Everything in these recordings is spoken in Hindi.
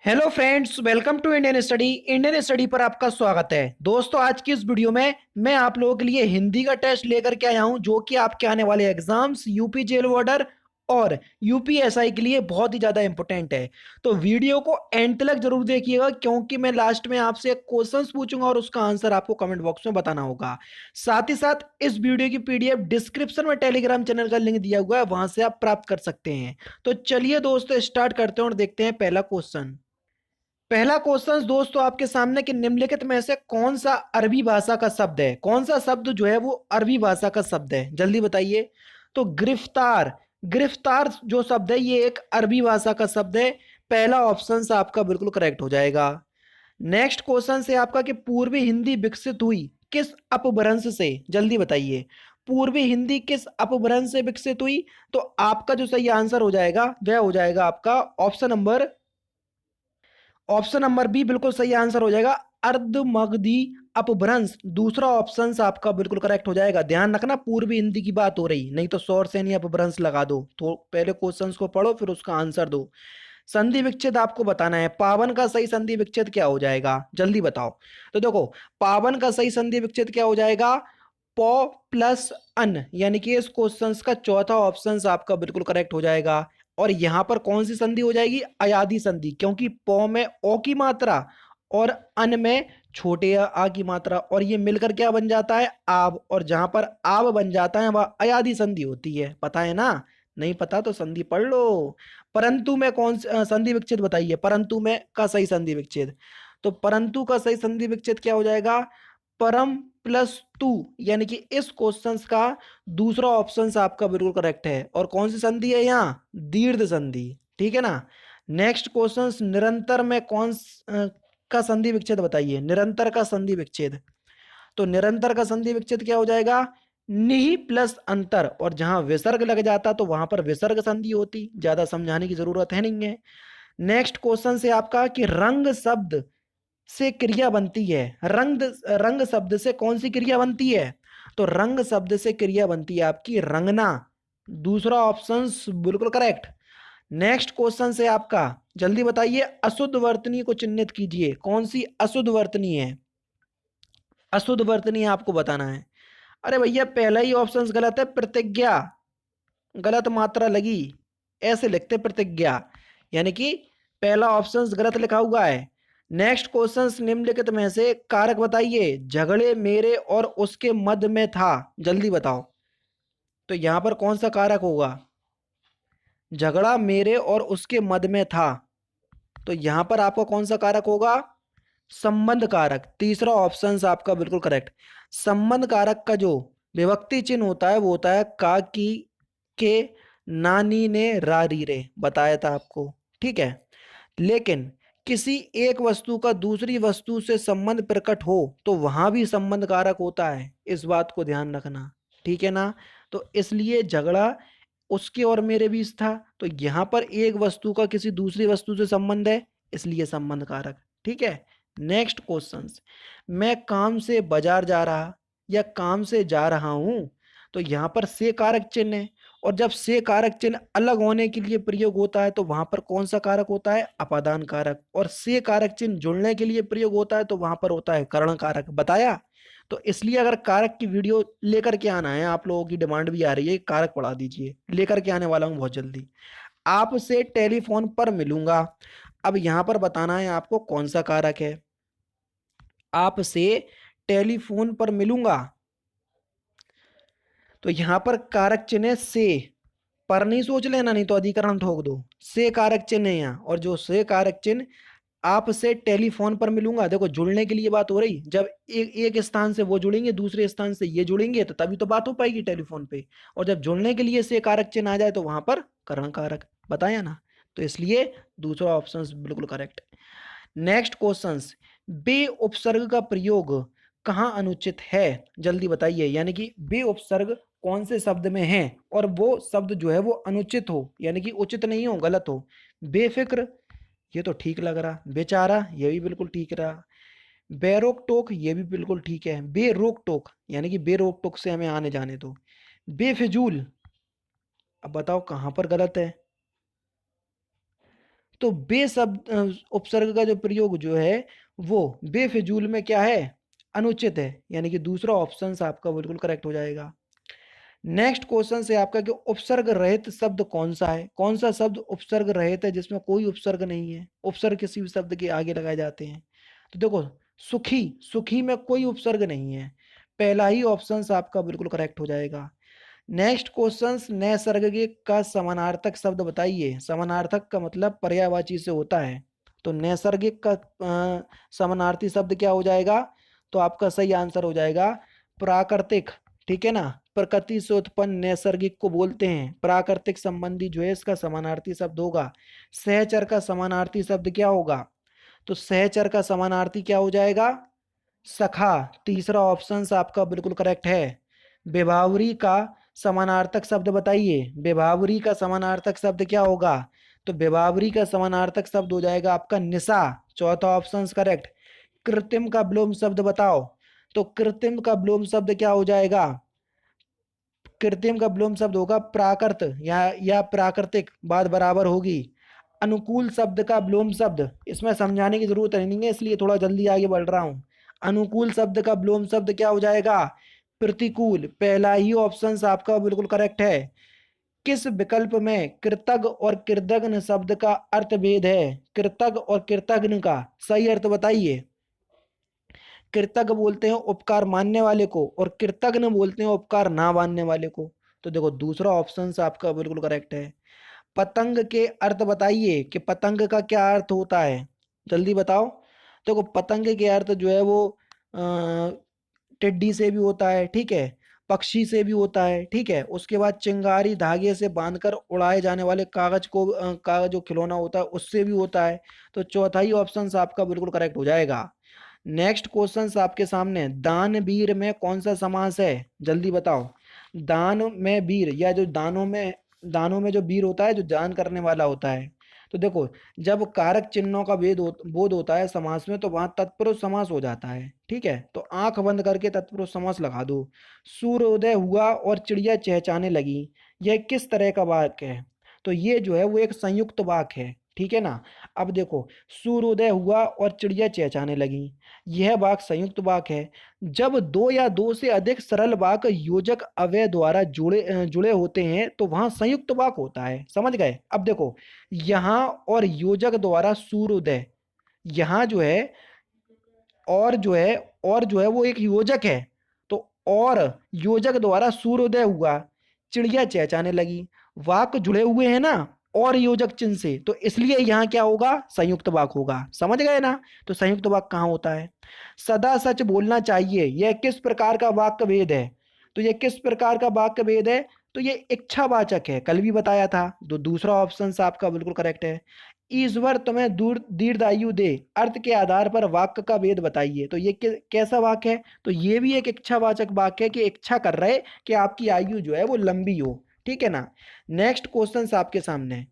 Hello friends, welcome to Indian study पर आपका स्वागत है। दोस्तों, आज की इस वीडियो में मैं आप लोगों के लिए हिंदी का टेस्ट लेकर के आया हूं, जो कि आपके आने वाले एग्जाम्स यूपी जेल वार्डर और यूपीएसआई के लिए बहुत ही ज्यादा इंपॉर्टेंट है। तो वीडियो को एंड तक जरूर देखिएगा, क्योंकि मैं लास्ट में आपसे क्वेश्चंस पूछूंगा और उसका आंसर आपको कमेंट बॉक्स में बताना होगा। साथ ही साथ इस वीडियो की पीडीएफ डिस्क्रिप्शन में टेलीग्राम चैनल का लिंक दिया हुआ है, वहां से आप प्राप्त कर सकते हैं। तो चलिए दोस्तों, स्टार्ट करते हैं और देखते हैं पहला क्वेश्चन। पहला क्वेश्चन दोस्तों आपके सामने कि निम्नलिखित में से कौन सा अरबी भाषा का शब्द है। कौन सा शब्द जो है वो अरबी भाषा का शब्द है, जल्दी बताइए। तो गिरफ्तार, गिरफ्तार जो शब्द है ये एक अरबी भाषा का शब्द है। पहला ऑप्शन आपका बिल्कुल करेक्ट हो जाएगा। नेक्स्ट क्वेश्चन से आपका कि पूर्वी हिंदी विकसित हुई किस अपभ्रंश से, जल्दी बताइए। पूर्वी हिंदी किस अपभ्रंश से विकसित हुई? तो आपका जो सही आंसर हो जाएगा वह हो जाएगा आपका ऑप्शन नंबर बी बिल्कुल सही आंसर हो जाएगा। अर्धमगधी अपभ्रंश दूसरा ऑप्शन आपका बिल्कुल करेक्ट हो जाएगा। ध्यान रखना, पूर्वी हिंदी की बात हो रही, नहीं तो शॉर्ट से नहीं अपभ्रंश लगा दो। तो पहले क्वेश्चंस को पढ़ो फिर उसका आंसर दो। संधि विच्छेद आपको बताना है। पावन का सही संधि विच्छेद क्या हो जाएगा, जल्दी बताओ। तो देखो, पावन का सही संधि विच्छेद क्या हो जाएगा? पौ प्लस अन, यानी कि इस क्वेश्चन का चौथा ऑप्शन आपका बिल्कुल करेक्ट हो जाएगा। और यहां पर कौन सी संधि हो जाएगी? अयादी संधि, क्योंकि पौ में ओ की मात्रा और अन में छोटे आ की मात्रा, और ये मिलकर क्या बन जाता है? आब। और जहां पर आब बन जाता है वह अयादी संधि होती है, पता है ना? नहीं पता तो संधि पढ़ लो। परंतु में संधि विच्छेद बताइए। परंतु में का सही संधि विच्छेद, तो परंतु का सही संधि विच्छेद क्या हो जाएगा? परम प्लस तू, यानी कि इस क्वेश्चन का दूसरा ऑप्शन आपका बिल्कुल करेक्ट है। और कौन सी संधि है यहाँ? दीर्घ संधि, ठीक है ना। नेक्स्ट क्वेश्चन, निरंतर में का संधि विच्छेद बताइए। निरंतर का संधि विच्छेद, तो निरंतर का संधि विच्छेद क्या हो जाएगा? निहि प्लस अंतर, और जहां विसर्ग लग जाता तो वहां पर विसर्ग संधि होती, ज्यादा समझाने की जरूरत है नहीं है। नेक्स्ट क्वेश्चन से आपका कि रंग शब्द से क्रिया बनती है। रंग, रंग शब्द से कौन सी क्रिया बनती है? तो रंग शब्द से क्रिया बनती है आपकी रंगना, दूसरा ऑप्शन बिल्कुल करेक्ट। नेक्स्ट क्वेश्चन से आपका, जल्दी बताइए, अशुद्ध वर्तनी को चिन्हित कीजिए। कौन सी अशुद्ध वर्तनी है? अशुद्ध वर्तनी आपको बताना है। अरे भैया, पहला ही ऑप्शन गलत है, प्रतिज्ञा। गलत मात्रा लगी, ऐसे लिखते प्रतिज्ञा, यानी कि पहला ऑप्शन गलत लिखा हुआ है। नेक्स्ट क्वेश्चन, निम्नलिखित में से कारक बताइए। झगड़े मेरे और उसके मध्य में था, जल्दी बताओ। तो यहां पर कौन सा कारक होगा? झगड़ा मेरे और उसके मध्य में था, तो यहां पर आपका कौन सा कारक होगा? संबंध कारक, तीसरा ऑप्शन आपका बिल्कुल करेक्ट। संबंध कारक का जो विभक्ति चिन्ह होता है वो होता है का की के नानी ने रारी रे, बताया था आपको, ठीक है। लेकिन किसी एक वस्तु का दूसरी वस्तु से संबंध प्रकट हो तो वहां भी संबंध कारक होता है, इस बात को ध्यान रखना, ठीक है ना। तो इसलिए झगड़ा उसके और मेरे बीच था, तो यहां पर एक वस्तु का किसी दूसरी वस्तु से संबंध है, इसलिए संबंध कारक, ठीक है। नेक्स्ट क्वेश्चन, मैं काम से बाजार जा रहा या काम से जा रहा हूं, तो यहां पर से कारक चिन्ह है। और जब से कारक चिन्ह अलग होने के लिए प्रयोग होता है तो वहां पर कौन सा कारक होता है? अपादान कारक। और से कारक चिन्ह जुड़ने के लिए प्रयोग होता है तो वहां पर होता है कर्ण कारक, बताया। तो इसलिए अगर कारक की वीडियो लेकर के आना है, आप लोगों की डिमांड भी आ रही है, कारक पढ़ा दीजिए, लेकर के आने वाला हूं बहुत जल्दी। आपसे टेलीफोन पर मिलूंगा, अब यहां पर बताना है आपको कौन सा कारक है। आपसे टेलीफोन पर मिलूंगा, तो यहां पर कारक चिन्ह है से, पर नहीं सोच लेना, नहीं तो अधिकरण ठोक दो। से कारक चिन्ह है यहाँ, और जो से कारक चिन्ह, आपसे टेलीफोन पर मिलूंगा, देखो जुड़ने के लिए बात हो रही। जब एक स्थान से वो जुड़ेंगे, दूसरे स्थान से ये जुड़ेंगे, तो तभी तो बात हो पाएगी टेलीफोन पे। और जब जुड़ने के लिए से कारक चिन्ह आ जाए तो वहां पर कर्ण कारक, बताया ना। तो इसलिए दूसरा ऑप्शन बिल्कुल करेक्ट। नेक्स्ट क्वेश्चन, बे उपसर्ग का प्रयोग कहाँ अनुचित है, जल्दी बताइए। यानी कि बे उपसर्ग कौन से शब्द में है और वो शब्द जो है वो अनुचित हो, यानी कि उचित नहीं हो, गलत हो। बेफिक्र, ये तो ठीक लग रहा। बेचारा, ये भी बिल्कुल ठीक रहा। बेरोक टोक, ये भी बिल्कुल ठीक है। बेरोक टोक, यानी कि बेरोक टोक से हमें आने जाने दो। बेफिजूल, अब बताओ कहां पर गलत है? तो बे शब्द उपसर्ग का जो प्रयोग जो है वो बेफिजूल में क्या है, अनुचित है, यानी कि दूसरा ऑप्शन आपका बिल्कुल करेक्ट हो जाएगा। नेक्स्ट क्वेश्चन से आपका कि उपसर्ग रहित शब्द कौन सा है, कौन सा शब्द उपसर्ग रहित है जिसमें कोई उपसर्ग नहीं है, उपसर्ग किसी भी शब्द के आगे लगाए जाते हैं। तो देखो सुखी, सुखी में कोई उपसर्ग नहीं है, पहला ही ऑप्शन आपका बिल्कुल करेक्ट हो जाएगा। नेक्स्ट क्वेश्चन, नैसर्गिक का समानार्थक शब्द बताइए। समानार्थक का मतलब पर्यायवाची से होता है, तो नैसर्गिक का समानार्थी शब्द क्या हो जाएगा, तो आपका सही आंसर हो जाएगा प्राकृतिक। ठीक है ना, प्रकृति से उत्पन्न नैसर्गिक को बोलते हैं, प्राकृतिक संबंधी जो है इसका समानार्थी शब्द होगा। सहचर का समानार्थी शब्द क्या होगा, तो सहचर का समानार्थी क्या हो जाएगा, सखा। तीसरा ऑप्शन आपका बिल्कुल करेक्ट है। विभावरी का समानार्थक शब्द बताइए, विभावरी का समानार्थक शब्द क्या होगा, तो विभावरी का समानार्थक शब्द हो जाएगा आपका निशा। चौथा ऑप्शन करेक्ट। कृत्रिम का विलोम शब्द बताओ, तो कृत्रिम का विलोम शब्द क्या हो जाएगा, कृत्रिम का विलोम शब्द होगा प्राकृत, या प्राकृतिक, बात बराबर होगी। अनुकूल शब्द का विलोम शब्द, इसमें समझाने की जरूरत नहीं है इसलिए थोड़ा जल्दी आगे बढ़ रहा हूं। अनुकूल शब्द का विलोम शब्द क्या हो जाएगा, प्रतिकूल। पहला ही ऑप्शन आपका बिल्कुल करेक्ट है। किस विकल्प में कृतज्ञ और कृतज्ञ शब्द का अर्थ भेद है, कृतज्ञ और कृतज्ञ का सही अर्थ बताइए। कृतज्ञ बोलते हैं उपकार मानने वाले को, और कृतज्ञ बोलते हैं उपकार ना मानने वाले को। तो देखो दूसरा ऑप्शन आपका बिल्कुल करेक्ट है। पतंग के अर्थ बताइए कि पतंग का क्या अर्थ होता है, जल्दी बताओ। देखो पतंग के अर्थ जो है वो टिड्डी से भी होता है, ठीक है, पक्षी से भी होता है, ठीक है, उसके बाद चिंगारी धागे से बांधकर उड़ाए जाने वाले कागज को, कागज जो खिलौना होता है उससे भी होता है। तो चौथा ही ऑप्शन आपका बिल्कुल करेक्ट हो जाएगा। नेक्स्ट क्वेश्चन आपके सामने, दान वीर में कौन सा समास है, जल्दी बताओ। दान में वीर, या जो दानों में जो वीर होता है जो दान करने वाला होता है। तो देखो जब कारक चिन्हों का बोध होता है समास में तो वहां तत्पुरुष समास हो जाता है, ठीक है, तो आंख बंद करके तत्पुरुष समास लगा दो। सूर्योदय हुआ और चिड़िया चहचहाने लगी, यह किस तरह का वाक्य है, तो ये जो है वो एक संयुक्त वाक्य है, ठीक है ना। अब देखो सूर्योदय हुआ और चिड़िया चहचहाने लगी, यह वाक्य संयुक्त वाक्य है। जब दो या दो से अधिक सरल वाक्य योजक अव्यय द्वारा जुड़े होते हैं तो वहां संयुक्त वाक्य होता है, समझ गए। अब देखो यहाँ और योजक द्वारा सूर्योदय, यहाँ जो है और जो है, और जो है वो एक योजक है, तो और योजक द्वारा सूर्योदय हुआ, चिड़िया चहचहाने लगी, वाक्य जुड़े हुए हैं ना और योजक चिन्ह से, तो इसलिए यहाँ क्या होगा, संयुक्त वाक्य होगा, समझ गए ना। तो संयुक्त वाक्य कहाँ होता है। सदा सच बोलना चाहिए, यह किस प्रकार का वाक्य भेद है, तो यह किस प्रकार का वाक्य भेद है, तो ये इच्छावाचक है, कल भी बताया था। तो दूसरा ऑप्शन आपका बिल्कुल करेक्ट है। ईश्वर तुम्हें दूर दीर्घायु दे, अर्थ के आधार पर वाक्य का भेद बताइए, तो ये कैसा वाक्य है, तो ये भी एक इच्छावाचक वाक्य है कि इच्छा कर रहे कि आपकी आयु जो है वो लंबी हो, ठीक है ना। नेक्स्ट क्वेश्चन आपके सामने,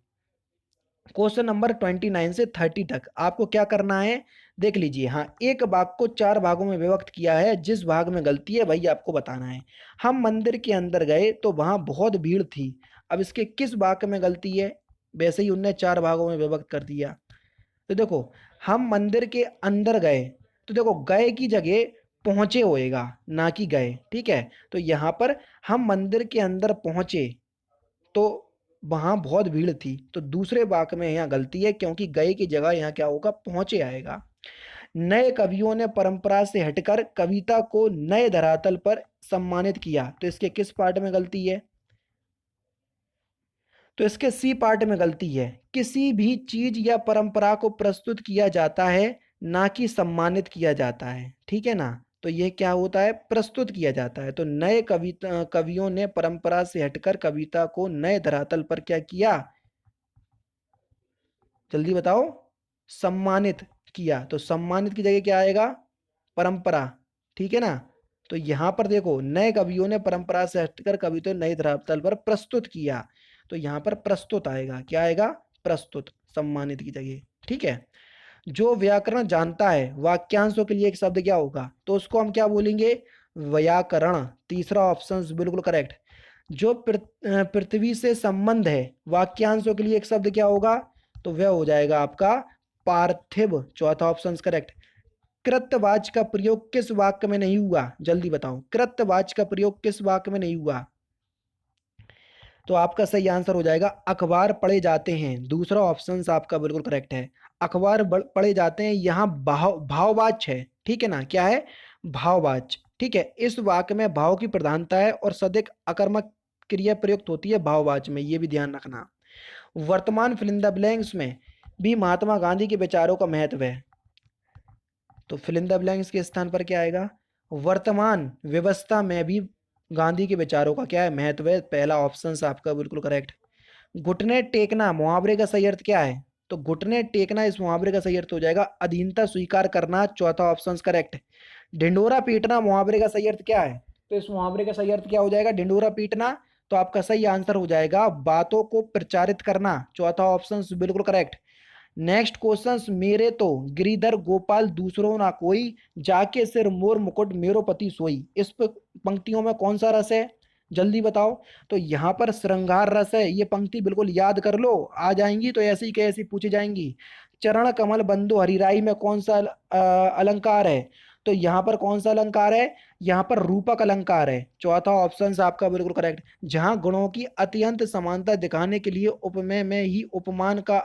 क्वेश्चन नंबर 29 से 30 तक आपको क्या करना है, देख लीजिए। हाँ, एक भाग को चार भागों में विभक्त किया है, जिस भाग में गलती है वही आपको बताना है। हम मंदिर के अंदर गए तो वहां बहुत भीड़ थी, अब इसके किस भाग में गलती है, वैसे ही उनने चार भागों में विभक्त कर दिया। तो देखो हम मंदिर के अंदर गए, तो देखो गए की जगह पहुंचे होएगा, ना कि गए, ठीक है। तो यहाँ पर हम मंदिर के अंदर पहुंचे तो वहां बहुत भीड़ थी, तो दूसरे वाक्य में यहाँ गलती है क्योंकि गए की जगह यहाँ क्या होगा, पहुंचे आएगा। नए कवियों ने परंपरा से हटकर कविता को नए धरातल पर सम्मानित किया, तो इसके किस पार्ट में गलती है, तो इसके सी पार्ट में गलती है। किसी भी चीज या परंपरा को प्रस्तुत किया जाता है, ना कि सम्मानित किया जाता है, ठीक है ना। तो यह क्या होता है, प्रस्तुत किया जाता है। तो नए कवियों ने परंपरा से हटकर कविता को नए धरातल पर क्या किया, जल्दी बताओ, सम्मानित किया, तो सम्मानित की जगह क्या आएगा, परंपरा, ठीक है ना। तो यहां पर देखो नए कवियों ने परंपरा से हटकर कविता नए धरातल पर प्रस्तुत किया, तो यहां पर प्रस्तुत आएगा, क्या आएगा, प्रस्तुत, सम्मानित की जगह, ठीक है। जो व्याकरण जानता है वाक्यांशों के लिए एक शब्द क्या होगा, तो उसको हम क्या बोलेंगे, व्याकरण। तीसरा ऑप्शन बिल्कुल करेक्ट। जो पृथ्वी से संबंध है वाक्यांशों के लिए एक शब्द क्या होगा, तो वह हो जाएगा आपका पार्थिव, चौथा ऑप्शन करेक्ट। कृतवाच का प्रयोग किस वाक्य में नहीं हुआ, जल्दी बताओ, कृतवाच का प्रयोग किस वाक्य में नहीं हुआ? तो आपका सही आंसर हो जाएगा अखबार पढ़े जाते हैं, दूसरा ऑप्शन आपका बिल्कुल करेक्ट है। अखबार पढ़े जाते हैं, यहाँ भाववाच है, ठीक है ना, क्या है, भाववाच, ठीक है। इस वाक्य में भाव की प्रधानता है और सदिक अकर्मक क्रिया प्रयुक्त होती है भाववाच में, ये भी ध्यान रखना। वर्तमान फिल इन द ब्लैंक्स में भी महात्मा गांधी के विचारों का महत्व है, तो फिल इन द ब्लैंक्स के स्थान पर क्या आएगा, वर्तमान व्यवस्था में भी गांधी के विचारों का क्या है, महत्व है, पहला ऑप्शन आपका बिल्कुल करेक्ट। घुटने टेकना मुहावरे का सही अर्थ क्या है, तो घुटने टेकना इस मुहावरे का सही अर्थ हो जाएगा अधीनता स्वीकार करना, चौथा ऑप्शन करेक्ट। ढिंडोरा पीटना मुहावरे का सही अर्थ क्या है, तो इस मुहावरे का सही अर्थ क्या हो जाएगा, ढिंडोरा पीटना, तो आपका सही आंसर हो जाएगा बातों को प्रचारित करना, चौथा ऑप्शन बिल्कुल करेक्ट। नेक्स्ट क्वेश्चन, मेरे तो गिरिधर गोपाल दूसरों ना कोई, जाके सिर मोर मुकुट मेरो पति सोई, इस पंक्तियों में कौन सा रस है, जल्दी बताओ। तो यहाँ पर श्रृंगार रस है, ये पंक्ति बिल्कुल याद कर लो, आ जाएंगी तो ऐसी कैसी पूछी जाएंगी। चरण कमल बंधु हरिराई में कौन सा अलंकार है, तो यहाँ पर कौन सा अलंकार है, यहाँ पर रूपक अलंकार है, चौथा ऑप्शन आपका बिल्कुल करेक्ट। जहां गुणों की अत्यंत समानता दिखाने के लिए उपमेय में ही उपमान का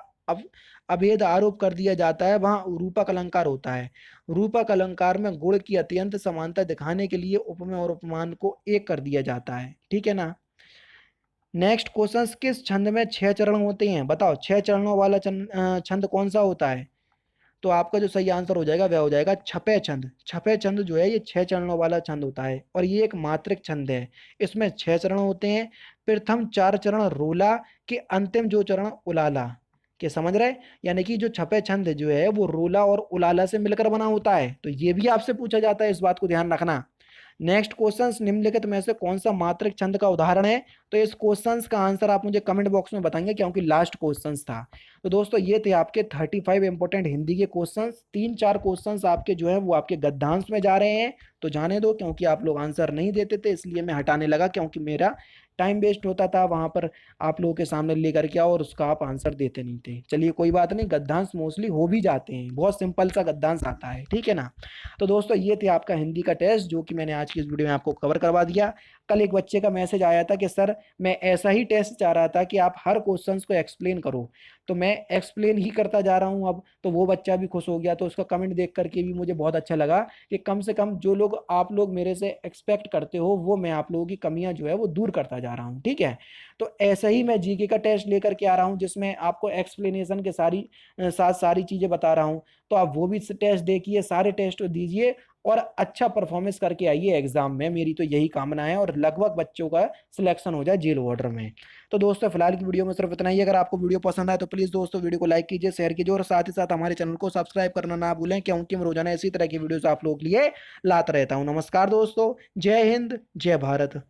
अभेद आरोप कर दिया जाता है, वहां रूपक अलंकार होता है। रूपक अलंकार में गुण की अत्यंत समानता दिखाने के लिए उपमेय और उपमान को एक कर दिया जाता है, ठीक है ना। नेक्स्ट क्वेश्चन, किस छंद में 6 चरण होते हैं, बताओ 6 चरणों वाला छंद कौन सा होता है, तो आपका जो सही आंसर हो जाएगा वह हो जाएगा छपे छंद। छपे छंद जो है ये 6 चरणों वाला छंद होता है और ये एक मात्रिक छंद है। इसमें 6 चरण होते हैं, प्रथम 4 चरण रोला के, अंतिम जो चरण उलाला के, समझ रहे, यानी कि जो छपे छंद जो है वो रोला और उलाला से मिलकर बना होता है, तो ये भी आपसे पूछा जाता है, इस बात को ध्यान रखना। नेक्स्ट क्वेश्चन, निम्नलिखित में से कौन सा मात्रिक छंद का उदाहरण है, तो इस क्वेश्चन का आंसर आप मुझे कमेंट बॉक्स में बताएंगे क्योंकि लास्ट क्वेश्चन था। तो दोस्तों ये थे आपके 35 इंपॉर्टेंट हिंदी के क्वेश्चन, 3-4 क्वेश्चन आपके जो है वो आपके गद्यांश में जा रहे हैं, तो जाने दो, क्योंकि आप लोग आंसर नहीं देते थे इसलिए मैं हटाने लगा, क्योंकि मेरा टाइम वेस्ट होता था वहां पर आप लोगों के सामने लेकर के आओ और उसका आप आंसर देते नहीं थे। चलिए कोई बात नहीं, गद्यांश मोस्टली हो भी जाते हैं, बहुत सिंपल सा गद्यांश आता है, ठीक है ना। तो दोस्तों ये थे आपका हिंदी का टेस्ट जो कि मैंने आज की इस वीडियो में आपको कवर करवा दिया। कल एक बच्चे का मैसेज आया था कि सर मैं ऐसा ही टेस्ट चाह रहा था कि आप हर क्वेश्चन को एक्सप्लेन करो, तो मैं एक्सप्लेन ही करता जा रहा हूं अब, तो वो बच्चा भी खुश हो गया, तो उसका कमेंट देख करके भी मुझे बहुत अच्छा लगा कि कम से कम जो लोग आप लोग मेरे से एक्सपेक्ट करते हो वो मैं आप लोगों की कमियां जो है वो दूर करता जा रहा हूँ, ठीक है। तो ऐसा ही मैं जीके का टेस्ट लेकर के आ रहा हूँ जिसमें आपको एक्सप्लेनेशन के साथ सारी चीजें बता रहा हूँ, तो आप वो भी टेस्ट देखिए, सारे टेस्ट दीजिए और अच्छा परफॉर्मेंस करके आइए एग्जाम में, मेरी तो यही कामना है, और लगभग बच्चों का सिलेक्शन हो जाए जेल वार्डर में। तो दोस्तों फिलहाल की वीडियो में सिर्फ इतना ही, अगर आपको वीडियो पसंद आए तो प्लीज दोस्तों वीडियो को लाइक कीजिए, शेयर कीजिए और साथ ही साथ हमारे चैनल को सब्सक्राइब करना ना भूलें, क्योंकि मैं रोजाना इसी तरह की वीडियोस आप लोगों के लिए लाता रहता हूं। नमस्कार दोस्तों, जय हिंद, जय भारत।